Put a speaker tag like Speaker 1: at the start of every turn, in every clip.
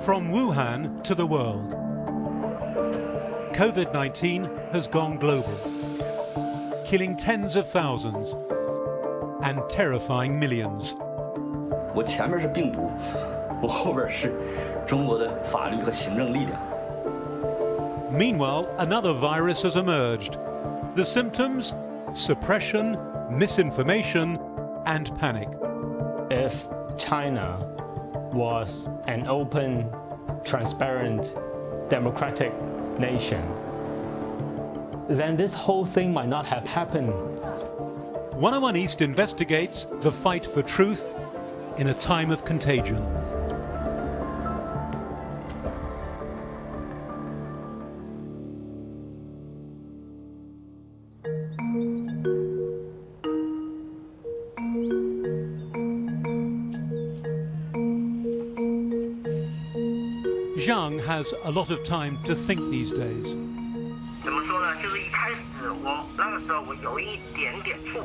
Speaker 1: From Wuhan to the world, COVID-19 has gone global, killing tens of thousands and terrifying millions.
Speaker 2: 我前面是病毒，我后边是中国的法律和行政力量。
Speaker 1: Meanwhile, another virus has emerged. The symptoms: suppression, misinformation, and panic.
Speaker 3: If China was an open, transparent, democratic nation, then this whole thing might not have happened.
Speaker 1: 101 East investigates the fight for truth in a time of contagion. Zhang has a lot of time to think these days.
Speaker 4: 怎么说呢？就是一开始我那个时候我有一点点怵，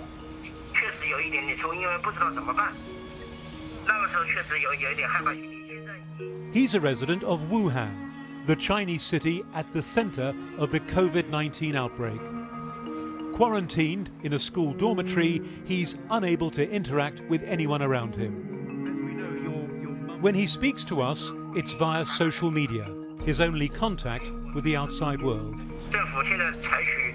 Speaker 4: 确实有一点点怵，因为不知道怎么办。那个时候确实有一点害怕心理。现在
Speaker 1: He's a resident of Wuhan, the Chinese city at the center of the COVID-19 outbreak. Quarantined in a school dormitory, he's unable to interact with anyone around him. When he speaks to us, it's via social media, his only contact with the outside world.
Speaker 4: 政府现在采取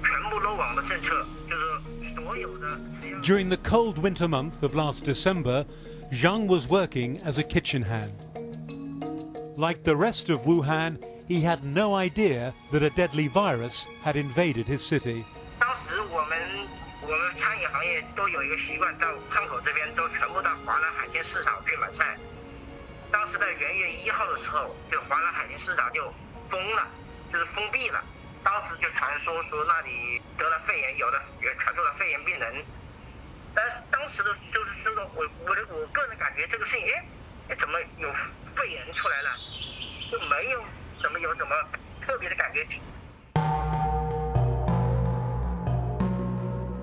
Speaker 4: 全部漏网的政策，就是所有的。
Speaker 1: During the cold winter month of last December, Zhang was working as a kitchen hand. Like the rest of Wuhan, he had no idea that a deadly virus had invaded his city.
Speaker 4: 当时我们餐饮行业都有一个习惯，到汉口这边都全部到华南海鲜市场去买菜。当时在元月1号的时候，就华南海鲜市场就封了，就是封闭了。当时就传说那里得了肺炎，有的也传出了肺炎病人。但是当时的就是这个我个人感觉这个事情，怎么有肺炎出来了，就没有怎么特别的感觉。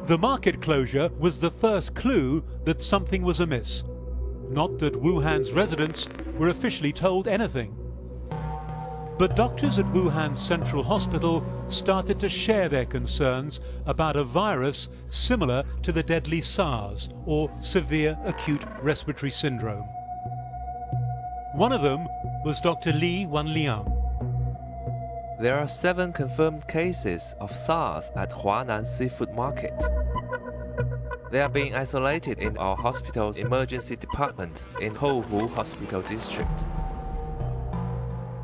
Speaker 1: The market closure was the first clue that something was amiss. Not that Wuhan's residents were officially told anything. But doctors at Wuhan's Central Hospital started to share their concerns about a virus similar to the deadly SARS, or severe acute respiratory syndrome. One of them was Dr. Li Wanliang.
Speaker 5: There are 7 confirmed cases of SARS at Huanan Seafood Market. They are being isolated in our hospital's emergency department in Houhu Hospital District.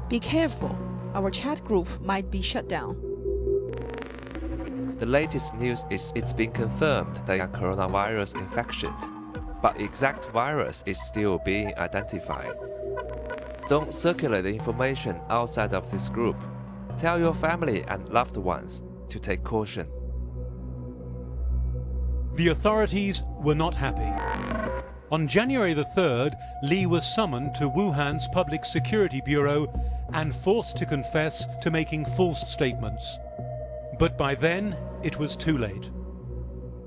Speaker 6: Be careful, our chat group might be shut down.
Speaker 5: The latest news is it's been confirmed they are coronavirus infections, but the exact virus is still being identified. Don't circulate the information outside of this group. Tell your family and loved ones to take caution.
Speaker 1: The authorities were not happy. On January the 3rd, Li was summoned to Wuhan's Public Security Bureau and forced to confess to making false statements. But by then, it was too late.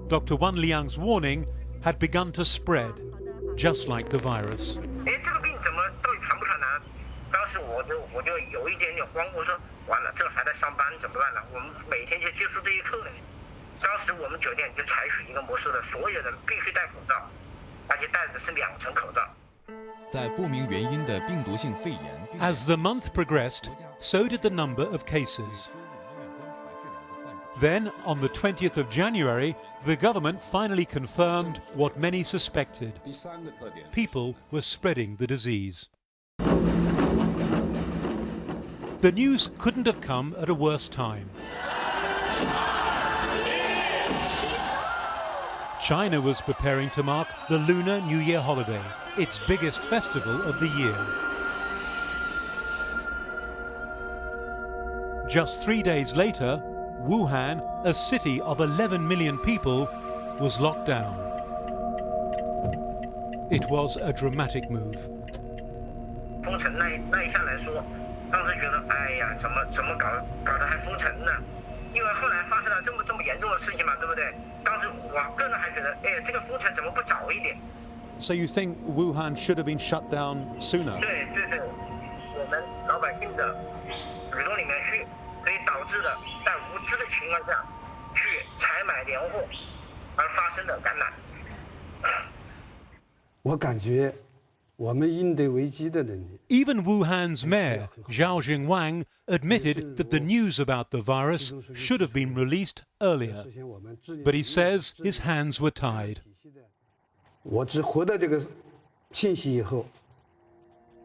Speaker 1: Dr. Wanliang's warning had begun to spread, just like the virus.
Speaker 4: 这个病怎么到底传不传呢？当时我就有一点点慌，我说完了，这还在上班怎么办呢？我们每天就接触这些客人。当时我们酒店就采取一个模式的，所有人必须戴口罩，而且戴的是2层口罩。
Speaker 7: 在不明原因的病毒性肺炎。
Speaker 1: As the month progressed, so did the number of cases. Then, on the 20th of January, the government finally confirmed what many suspected. People were spreading the disease. The news couldn't have come at a worse time. China was preparing to mark the Lunar New Year holiday, its biggest festival of the year. Just 3 days later, Wuhan, a city of 11 million people, was locked down. It was a dramatic move.
Speaker 4: 封城那一下来说，当时觉得，哎呀，怎么搞得还封城呢？因为后来发生了这么严重的事情嘛，对不对？当时我个人还觉得，这个封城怎么不早一点？
Speaker 1: So you think Wuhan should have been shut down sooner?
Speaker 4: 对，惯性的耳朵里面去，所以导致了在无知的情况下去采买年货而发生的感染。
Speaker 8: 我感觉我们应对危机的能力。
Speaker 1: Even Wuhan's mayor, Zhao Jingwang, admitted that the news about the virus should have been released earlier. But he says his hands were tied.
Speaker 8: 我只获得这个信息以后，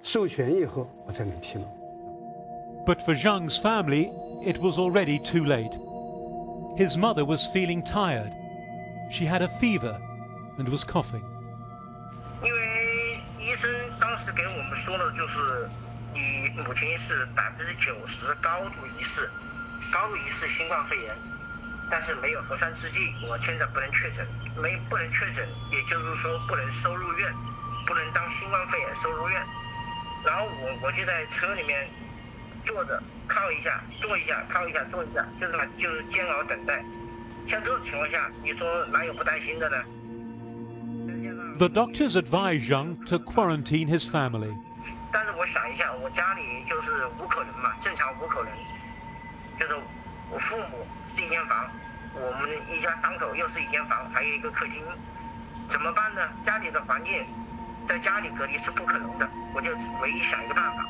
Speaker 8: 授权以后，我才能披露。
Speaker 1: But for Zhang's family, it was already too late. His mother was feeling tired. She had a fever and was coughing.
Speaker 4: 因为医生当时给我们说的就是，你母亲是90%高度疑似新冠肺炎，但是没有核酸试剂，我现在不能确诊，不能确诊，也就是说不能收入院，不能当新冠肺炎收入院。然后我就在车里面坐着，靠一下，坐一下，靠一下，坐一下，就是煎熬等待。像这种情况下，你说哪有不担心的呢？
Speaker 1: The doctors advised Zhang to quarantine his family.
Speaker 4: 但是我想一下，我家里就是5口人嘛，正常5口人，就是我父母是一间房，我们一家3口又是一间房，还有一个客厅，怎么办呢？家里的环境，在家里隔离是不可能的，我就唯一想一个办法。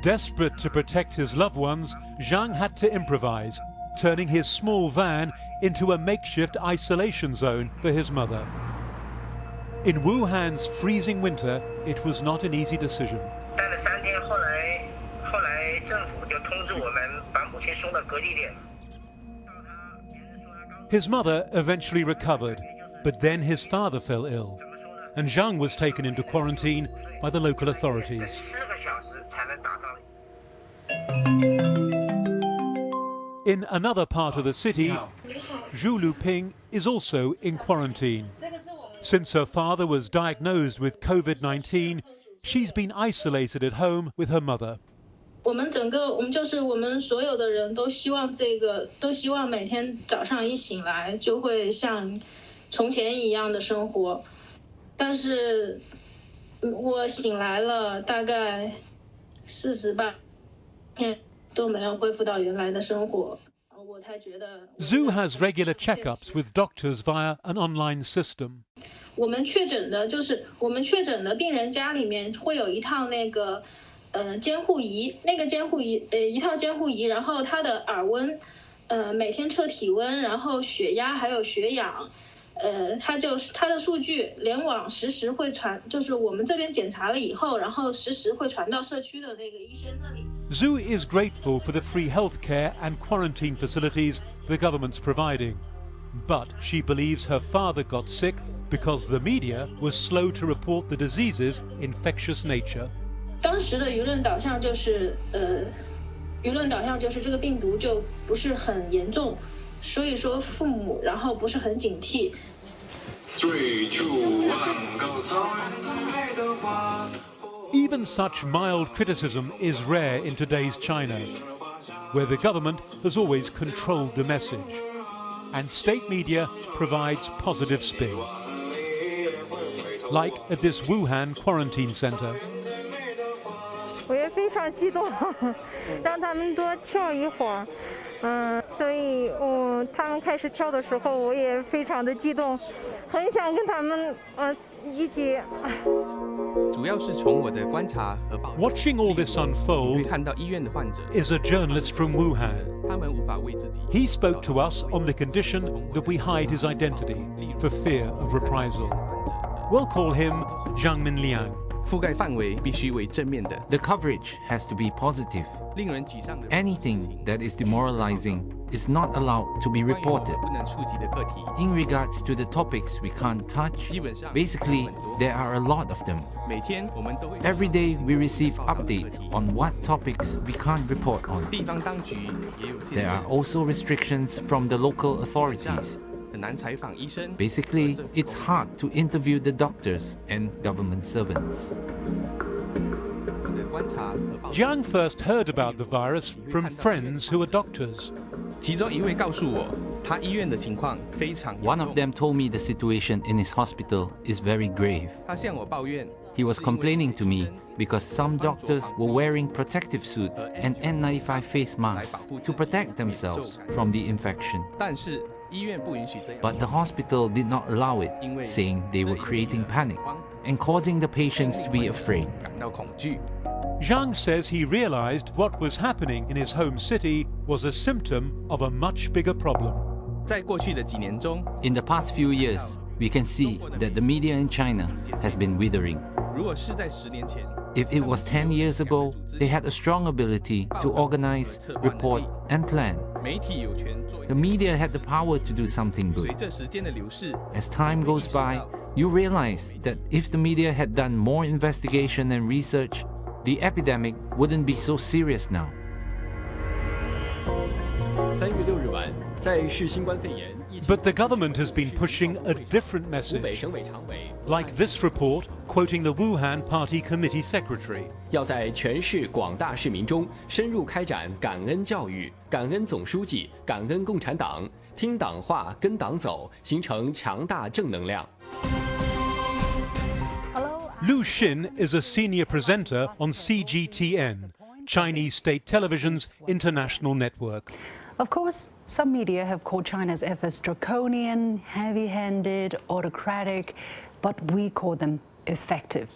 Speaker 1: Desperate to protect his loved ones, Zhang had to improvise, turning his small van into a makeshift isolation zone for his mother. In Wuhan's freezing winter, it was not an easy decision.
Speaker 4: 待了3天，后来政府就通知我们把母亲送到隔离点。
Speaker 1: His mother eventually recovered, but then his father fell ill, and Zhang was taken into quarantine by the local authorities.
Speaker 4: 4个小时才能打上。
Speaker 1: In another part of the city, Zhu Luping is also in quarantine. Since her father was diagnosed with COVID-19, she's been isolated at home with her mother.
Speaker 9: 我们就是我们所有的人都希望都希望每天早上一醒来就会像从前一样的生活，但是我醒来了大概48天都没有恢复到原来的生活，我才觉得。
Speaker 1: Zhu has regular checkups with doctors via an online system.
Speaker 9: 我们确诊的病人家里面会有一套那个监护仪，一套监护仪，然后他的耳温，每天测体温，然后血压还有血氧，他的数据联网实时会传，就是我们这边检查了以后，然后实时会传到社区的那个医生那里。
Speaker 1: Zhu is grateful for the free healthcare and quarantine facilities the government's providing, but she believes her father got sick because the media was slow to report the disease's infectious nature.
Speaker 9: 当时的舆论导向就是这个病毒就不是很严重，所以说父母然后不是很警惕。
Speaker 10: 3, 2, 1, go!
Speaker 1: Even such mild criticism is rare in today's China, where the government has always controlled the message, and state media provides positive spin. Like at this Wuhan quarantine center.
Speaker 11: 我也非常激动，让他们多跳一会儿，所以他们开始跳的时候，我也非常的激动，很想跟他们一起。
Speaker 7: 主要是从我的观察和报道
Speaker 1: Watching all this unfold
Speaker 7: 看到医院的患者
Speaker 1: is a journalist from Wuhan.
Speaker 7: 他们无法为自己
Speaker 1: He spoke to us on the condition that we hide his identity for fear of reprisal. We'll call him Zhang Minliang.
Speaker 7: 覆盖范围必须为正面的，
Speaker 12: The coverage has to be positive.
Speaker 7: 令人沮丧的
Speaker 12: Anything that is demoralizing is not allowed to be
Speaker 7: 关于我
Speaker 12: reported.
Speaker 7: 不能触及的课题，
Speaker 12: In regards to the topics we can't touch,
Speaker 7: 基本上
Speaker 12: basically, there are a lot of them.
Speaker 7: 每天我们都会
Speaker 12: Every day we receive updates on what topics we can't report on.
Speaker 7: 地方当局也有限
Speaker 12: There
Speaker 7: 制
Speaker 12: are，also restrictions from the local authorities.
Speaker 7: 很难采访医生。
Speaker 12: Basically, it's hard to interview the doctors and government servants.
Speaker 7: 的观察和报道
Speaker 1: Jiang first heard about the virus from friends who are doctors.
Speaker 7: 其中一位告诉我，他医院的情况非常严
Speaker 12: One of
Speaker 7: 重。
Speaker 12: them told me the situation in his hospital is very grave.
Speaker 7: 他向我抱怨，
Speaker 12: He was complaining to me because some doctors were wearing protective suits and N95 face masks to protect themselves from the infection. But the hospital did not allow it, saying they were creating panic and causing the patients to be afraid.
Speaker 1: Zhang says he realized what was happening in his home city was a symptom of a much bigger problem.
Speaker 12: In the past few years, we can see that the media in China has been withering. If it was 10 years ago, they had a strong ability to organize, report, and plan. The media had the power to do something good. As time goes by, you realize that if the media had done more investigation and research, the epidemic wouldn't be so serious now.
Speaker 1: But the government has been pushing a different message. Like this report quoting the Wuhan Party Committee Secretary.
Speaker 13: 要在全市广大市民中深入开展感恩教育，感恩总书记，感恩共产党，听党话，跟党走，形成强大正能量。
Speaker 1: Lu Xin is a senior presenter on CGTN, Chinese State Television's international network.
Speaker 14: Of course, some media have called China's efforts draconian, heavy-handed, autocratic, but we call them effective.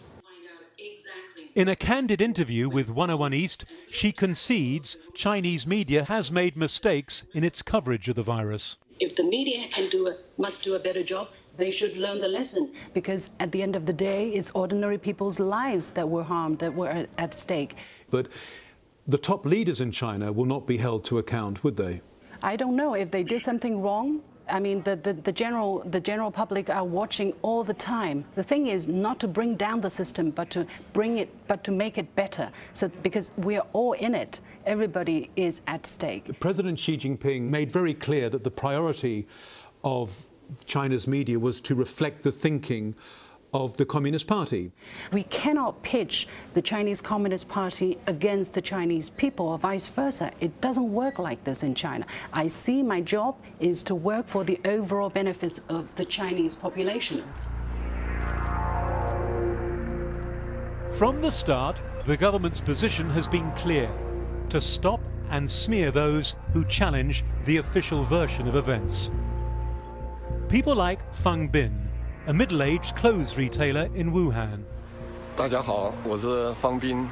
Speaker 1: In a candid interview with 101 East, she concedes Chinese media has made mistakes in its coverage of the virus.
Speaker 14: If the media must do a better job, they should learn the lesson, because at the end of the day, it's ordinary people's lives that were harmed, that were at stake.
Speaker 1: But the top leaders in China will not be held to account, would they?
Speaker 14: I don't know if they did something wrong. I mean, the general public are watching all the time. The thing is not to bring down the system, but to make it better. So because we are all in it, everybody is at stake.
Speaker 1: President Xi Jinping made very clear that the priority of China's media was to reflect the thinking of the Communist Party.
Speaker 14: We cannot pitch the Chinese Communist Party against the Chinese people or vice versa. It doesn't work like this in China. I see my job is to work for the overall benefits of the Chinese population.
Speaker 1: From the start, the government's position has been clear: to stop and smear those who challenge the official version of events. People like Feng Bin, a middle-aged clothes retailer in Wuhan.
Speaker 15: 大家好，我是方斌。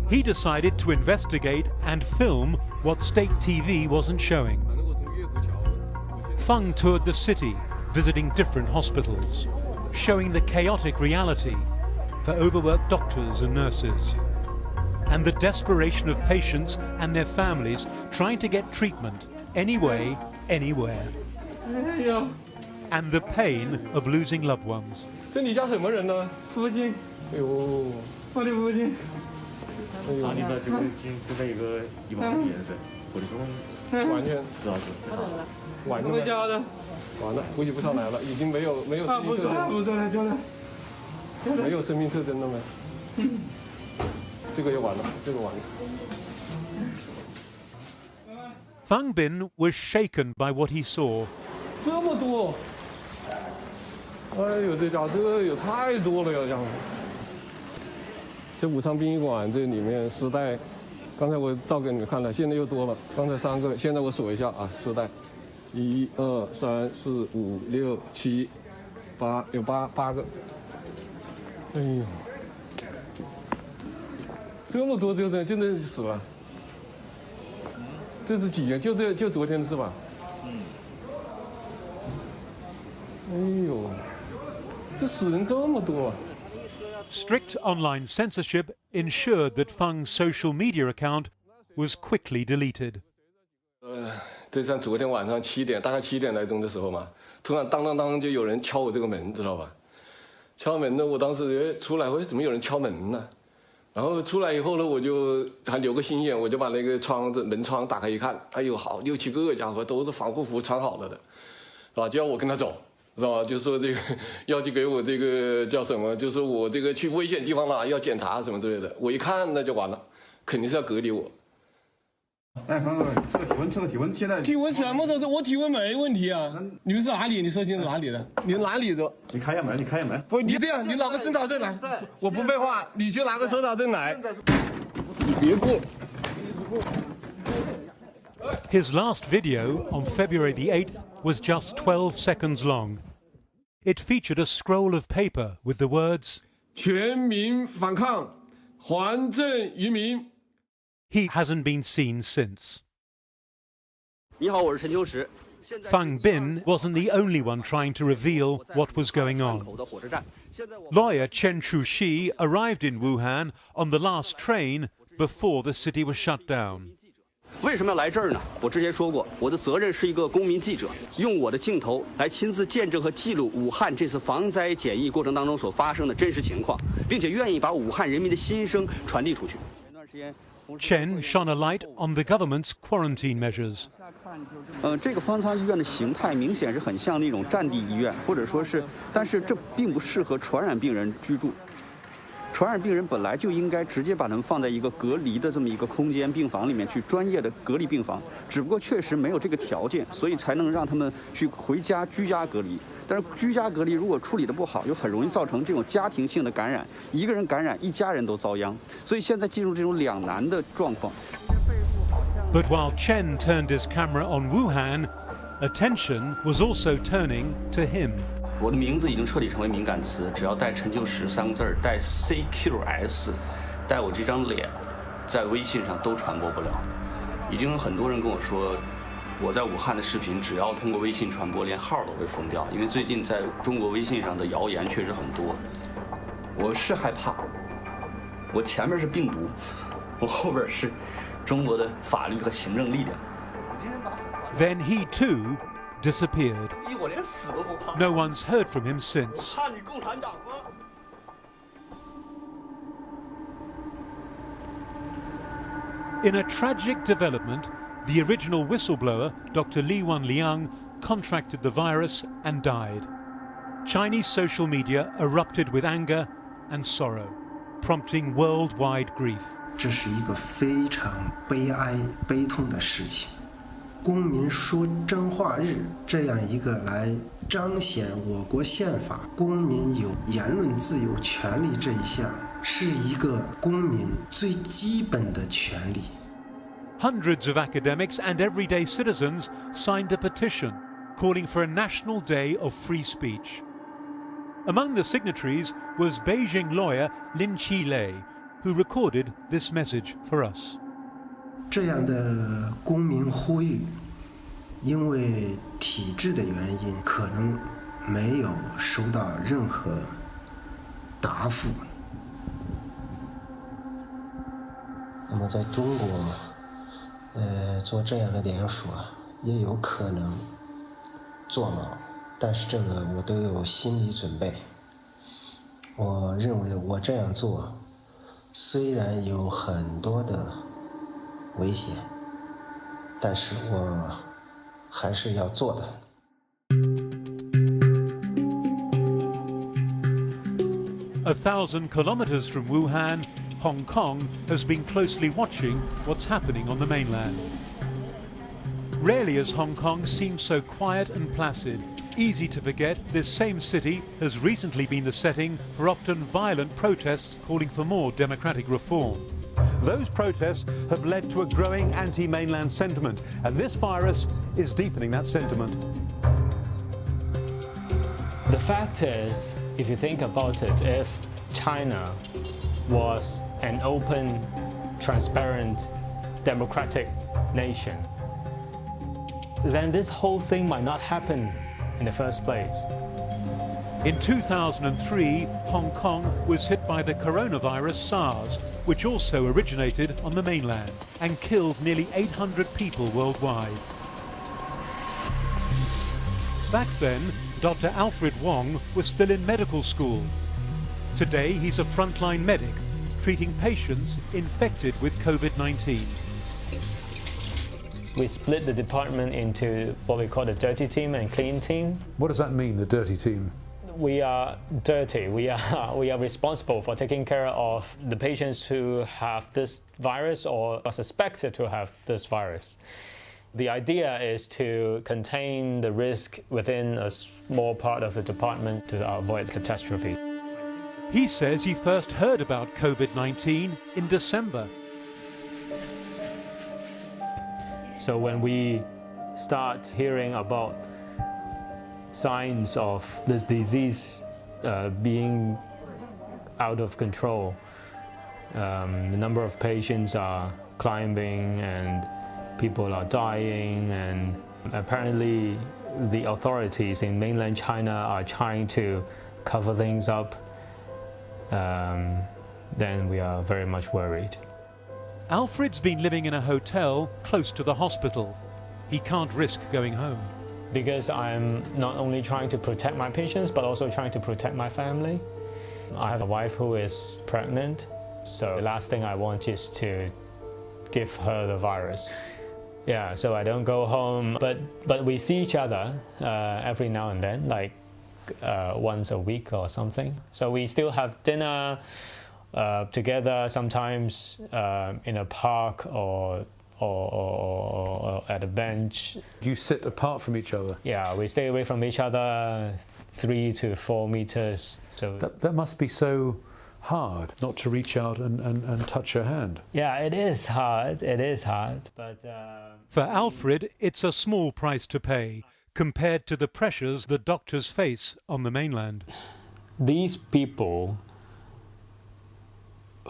Speaker 1: He decided to investigate and film what state TV wasn't showing. Feng toured the city, visiting different hospitals, showing the chaotic reality for overworked doctors and nurses, and the desperation of patients and their families trying to get treatment anyway, anywhere. And the pain of losing loved ones.
Speaker 15: 这你家什么人呢？
Speaker 16: 父亲。
Speaker 15: 哎呦，
Speaker 16: 我的父亲。
Speaker 17: 啊，你的这个一个1万块钱是，我的说
Speaker 15: 完全
Speaker 17: 是啊是。
Speaker 15: 完了。
Speaker 16: 我家的。
Speaker 15: 完了，估计不上来了，已经没有生命特征。
Speaker 16: 不上来，就了。
Speaker 15: 没有生命特征了吗？这个也完了，这个完了。
Speaker 1: Feng Bin was shaken by what he saw.
Speaker 15: 这么多！哎呦，这家伙这个也太多了呀，这样。这武昌殡仪馆这里面尸袋，刚才我照给你们看了，现在又多了。刚才3个，现在我数一下啊，尸袋，1、2、3、4、5、6、7、8，有8个。哎呦，这么多，就这死了。 这是几天？就昨天是吧？哎呦，这死人这么多啊！
Speaker 1: Strict online censorship ensured that Feng's social media account was quickly deleted.
Speaker 15: 这像昨天晚上7点，大概7点来钟的时候嘛，突然当当当就有人敲我这个门，知道吧？敲门呢，我当时出来，怎么有人敲门呢？ 然后出来以后呢，我就还留个心眼，我就把那个门窗打开一看，哎呦，好6、7个家伙都是防护服穿好了的，是吧？就要我跟他走，知道吧？就说这个要去给我这个叫什么？就是我这个去危险地方了，要检查什么之类的。我一看那就完了，肯定是要隔离我。
Speaker 8: 哎，方哥，测个体温，测个体温。现在
Speaker 15: 体温什么都，我体温没问题啊。你们是哪里？你说清楚哪里的？你哪里的？
Speaker 8: 你开下门，你开下门。
Speaker 15: 不，你这样，你拿个身份证来。我不废话，你去拿个身份证来。你别过。
Speaker 1: His last video on February the 8th was just 12 seconds long. It featured a scroll of paper with the words,
Speaker 15: 全民反抗，还政于民。
Speaker 1: He hasn't been seen since.
Speaker 2: 你好，我是陈秋实。
Speaker 1: Fang Bin wasn't the only one trying to reveal what was going on. Lawyer Chen Chuxi arrived in Wuhan on the last train before the city was shut down.
Speaker 2: 为什么要来这儿呢？我之前说过，我的责任是一个公民记者，用我的镜头来亲自见证和记录武汉这次防灾检疫过程当中所发生的真实情况，并且愿意把武汉人民的心声传递出去。
Speaker 1: Chen shone a light on the government's quarantine measures.
Speaker 2: 这个方舱医院的形态明显是很像那种战地医院，或者说是，但是这并不适合传染病人居住。传染病人本来就应该直接把他们放在一个隔离的这么一个空间病房里面去，专业的隔离病房。只不过确实没有这个条件，所以才能让他们去回家居家隔离。但是居家隔离如果处理的不好，又很容易造成这种家庭性的感染，一个人感染，一家人都遭殃。所以现在进入这种两难的状况。
Speaker 1: But while Chen turned his camera on Wuhan, attention was also turning to him.
Speaker 2: 我的名字已经彻底成为敏感词，只要带陈秋实3个字，带 CQS， 带我这张脸，在微信上都传播不了。已经有很多人跟我说，我在武汉的视频只要通过微信传播，连号都会封掉，因为最近在中国微信上的谣言确实很多。我是害怕，我前面是病毒，我后边是中国的法律和行政力量。
Speaker 1: Then he too disappeared. No one's heard from him since. In a tragic development, the original whistleblower, Dr. Li Wenliang, contracted the virus and died. Chinese social media erupted with anger and sorrow, prompting worldwide grief.
Speaker 18: 这是一个非常悲哀、悲痛的事情。公民说真话日这样一个来彰显我国宪法公民有言论自由权利这一项，是一个公民最基本的权利。
Speaker 1: Hundreds of academics and everyday citizens signed a petition calling for a national day of free speech. Among the signatories was Beijing lawyer Lin Qilei, who recorded this message for us.
Speaker 18: 这样的公民呼吁，因为体制的原因，可能没有收到任何答复。那么在中国，做这样的联署啊，也有可能坐牢，但是这个我都有心理准备。我认为我这样做，虽然有很多的危险，但是我还是要做的。
Speaker 1: 1,000 kilometers from Wuhan, Hong Kong has been closely watching what's happening on the mainland. Rarely has Hong Kong seemed so quiet and placid. Easy to forget, this same city has recently been the setting for often violent protests calling for more democratic reform.
Speaker 19: Those protests have led to a growing anti-mainland sentiment, and this virus is deepening that sentiment.
Speaker 3: The fact is, if you think about it, if China was an open, transparent, democratic nation, then this whole thing might not happen in the first place.
Speaker 1: In 2003, Hong Kong was hit by the coronavirus SARS, which also originated on the mainland and killed nearly 800 people worldwide. Back then, Dr. Alfred Wong was still in medical school. Today, he's a frontline medic, treating patients infected with COVID-19.
Speaker 3: We split the department into what we call the dirty team and clean team.
Speaker 19: What does that mean, the dirty team?
Speaker 3: we are dirty. We are responsible for taking care of the patients who have this virus or are suspected to have this virus. The idea is to contain the risk within a small part of the department to avoid catastrophe.
Speaker 1: He says he first heard about COVID-19 in December.
Speaker 3: So when we start hearing about signs of this disease being out of control, the number of patients are climbing and people are dying, and apparently the authorities in mainland China are trying to cover things up, then we are very much worried.
Speaker 1: Alfred's been living in a hotel close to the hospital. He can't risk going home.
Speaker 3: Because I'm not only trying to protect my patients, but also trying to protect my family. I have a wife who is pregnant, so the last thing I want is to give her the virus. Yeah, so I don't go home, but we see each other every now and then, like once a week or something. So we still have dinner together, sometimes in a park or at a bench.
Speaker 19: Do you sit apart from each other?
Speaker 3: Yeah, we stay away from each other 3 to 4 meters. So
Speaker 19: that must be so hard, not to reach out and touch her hand.
Speaker 3: Yeah, it is hard. It is hard, but
Speaker 1: for Alfred, it's a small price to pay compared to the pressures the doctors face on the mainland.
Speaker 3: These people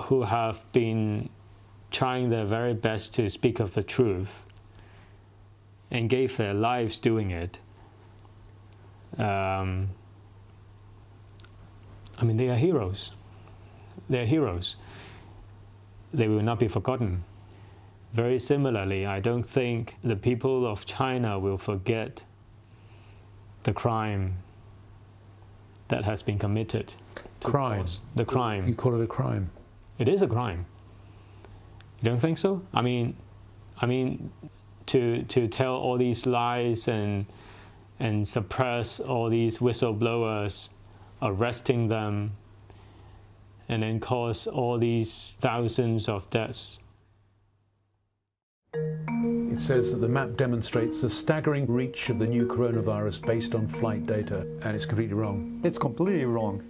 Speaker 3: who have been trying their very best to speak of the truth and gave their lives doing it, I mean, they are heroes. They are heroes. They will not be forgotten. Very similarly, I don't think the people of China will forget the crime that has been committed.
Speaker 19: Crime?
Speaker 3: The crime.
Speaker 19: You call it a crime?
Speaker 3: It is a crime. You don't think so? I mean, to tell all these lies and suppress all these whistleblowers, arresting them, and then cause all these thousands of deaths.
Speaker 19: It says that the map demonstrates the staggering reach of the new coronavirus based on flight data, and it's completely wrong.
Speaker 20: It's completely wrong.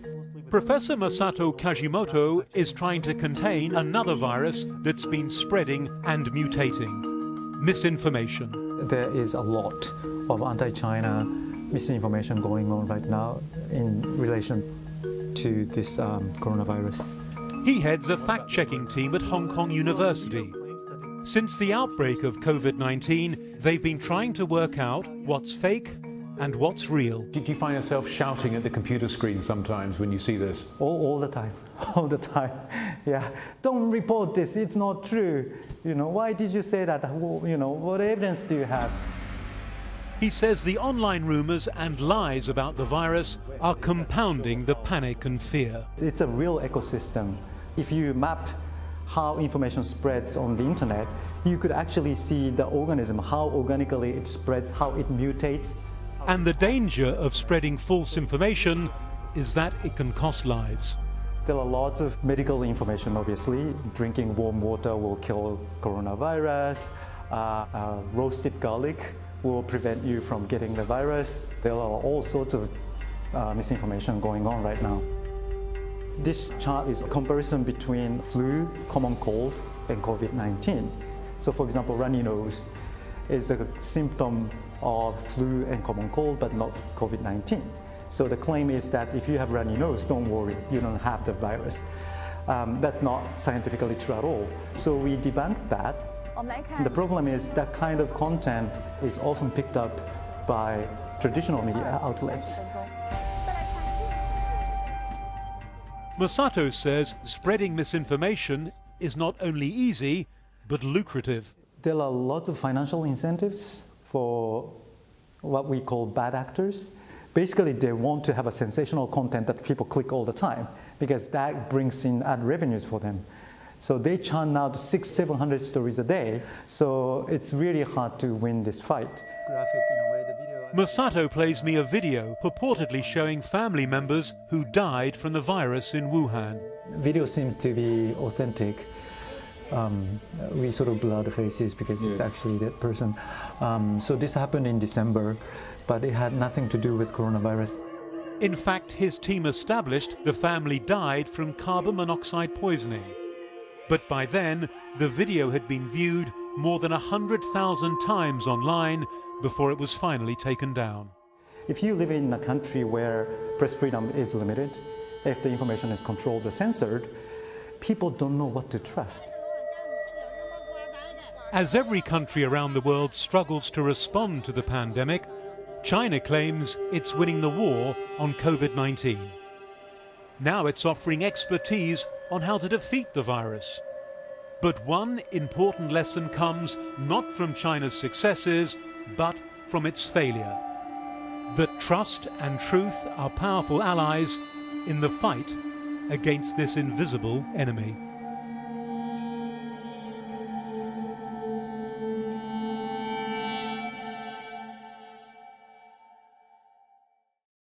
Speaker 1: Professor Masato Kajimoto is trying to contain another virus that's been spreading and mutating: misinformation.
Speaker 20: There is a lot of anti-China misinformation going on right now in relation to this coronavirus.
Speaker 1: He heads a fact-checking team at Hong Kong University. Since the outbreak of COVID-19, they've been trying to work out what's fake and what's real.
Speaker 19: Did you find yourself shouting at the computer screen sometimes when you see this?
Speaker 20: All the time, all the time. Yeah, don't report this, it's not true. You know, why did you say that? You know, what evidence do you have?
Speaker 1: He says the online rumors and lies about the virus are compounding the panic and fear.
Speaker 20: It's a real ecosystem. If you map how information spreads on the internet, you could actually see the organism, how organically it spreads, how it mutates.
Speaker 1: And the danger of spreading false information is that it can cost lives.
Speaker 20: There are lots of medical information, obviously. Drinking warm water will kill coronavirus. Roasted garlic will prevent you from getting the virus. There are all sorts of misinformation going on right now. This chart is a comparison between flu, common cold, and COVID-19. So for example, runny nose is a symptom of flu and common cold, but not COVID-19. So the claim is that if you have runny nose, don't worry, you don't have the virus. That's not scientifically true at all. So we debunked that. The problem is that kind of content is often picked up by traditional media outlets.
Speaker 1: Masato says spreading misinformation is not only easy, but lucrative.
Speaker 20: There are lots of financial incentives for what we call bad actors. Basically, they want to have a sensational content that people click all the time because that brings in ad revenues for them. So they churn out 600-700 stories a day. So it's really hard to win this fight. Graphic, in a way, the video
Speaker 1: Masato plays me a video purportedly showing family members who died from the virus in Wuhan.
Speaker 20: Video seems to be authentic. We sort of blur the faces because it's actually that person. So this happened in December, but it had nothing to do with coronavirus.
Speaker 1: In fact, his team established the family died from carbon monoxide poisoning. But by then, the video had been viewed more than 100,000 times online before it was finally taken down.
Speaker 20: If you live in a country where press freedom is limited, if the information is controlled or censored, people don't know what to trust.
Speaker 1: As every country around the world struggles to respond to the pandemic, China claims it's winning the war on COVID-19. Now it's offering expertise on how to defeat the virus. But one important lesson comes not from China's successes, but from its failure. That trust and truth are powerful allies in the fight against this invisible enemy.